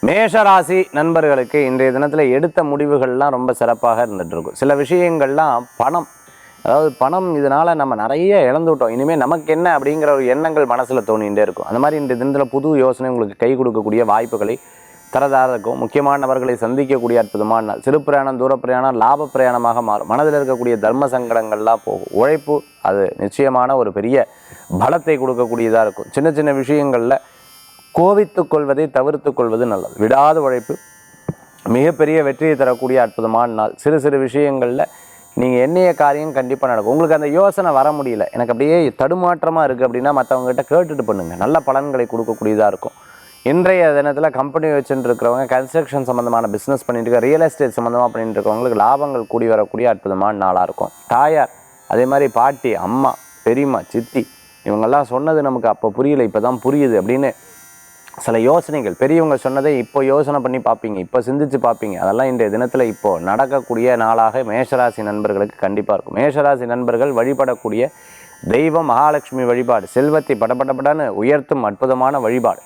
மேஷராசி நண்பர்களுக்கு இன்றைய தினத்தில் எடுத்த முடிவுகள்லாம் ரொம்ப சிறப்பாக இருந்துகிட்டு இருக்கும். சில விஷயங்கள்லாம் அதாவது பணம் இதனால் நம்ம நிறைய இழந்துவிட்டோம், இனிமேல் நமக்கு என்ன அப்படிங்கிற ஒரு எண்ணங்கள் மனசில் தோணிகிட்டே இருக்கும். அந்த மாதிரி இன்றைய தினத்தில் புது யோசனை உங்களுக்கு கை கொடுக்கக்கூடிய வாய்ப்புகளை தரதாக இருக்கும். முக்கியமான நபர்களை சந்திக்கக்கூடிய அற்புதமான நாள். சிறு பிரயாணம், தூர பிரயாணம், லாப பிரயாணமாக மாறும். மனதில் இருக்கக்கூடிய தர்ம சங்கடங்கள்லாம் போகும். உழைப்பு அது நிச்சயமான ஒரு பெரிய பலத்தை கொடுக்கக்கூடியதாக இருக்கும். சின்ன சின்ன விஷயங்களில் கோவித்து கொள்வதை தவிர்த்து கொள்வது நல்லது. விடாத உழைப்பு மிகப்பெரிய வெற்றியை தரக்கூடிய அற்புதமான நாள். சிறு சிறு விஷயங்களில் நீங்கள் எண்ணிய காரியம் கண்டிப்பாக நடக்கும். உங்களுக்கு அந்த யோசனை வர முடியல, எனக்கு அப்படியே தடுமாற்றமாக இருக்குது அப்படின்னா மற்றவங்ககிட்ட கேட்டுட்டு பண்ணுங்கள், நல்ல பலன்களை கொடுக்கக்கூடியதாக இருக்கும். இன்றைய தினத்தில் கம்பெனி வச்சுட்டு இருக்கிறவங்க, கன்ஸ்ட்ரக்ஷன் சம்மந்தமான பிஸ்னஸ் பண்ணிட்டு இருக்க, ரியல் எஸ்டேட் சம்மந்தமாக பண்ணிட்டு இருக்கவங்களுக்கு லாபங்கள் கூடி வரக்கூடிய அற்புதமான நாளாக இருக்கும். தாயார், அதே மாதிரி பாட்டி, அம்மா, பெரியம்மா, சித்தி இவங்கெல்லாம் சொன்னது நமக்கு அப்போ புரியலை, இப்போ தான் புரியுது அப்படின்னு சில யோசனைகள் பெரியவங்க சொன்னதை இப்போ யோசனை பண்ணி பார்ப்பீங்க, இப்போ சிந்திச்சு பார்ப்பீங்க. அதெல்லாம் இன்றைய தினத்தில் இப்போது நடக்கக்கூடிய நாளாக மேஷராசி நண்பர்களுக்கு கண்டிப்பாக இருக்கும். மேஷராசி நண்பர்கள் வழிபடக்கூடிய தெய்வம் மகாலட்சுமி வழிபாடு செல்வத்தை படபடபடன்னு உயர்த்தும் அற்புதமான வழிபாடு.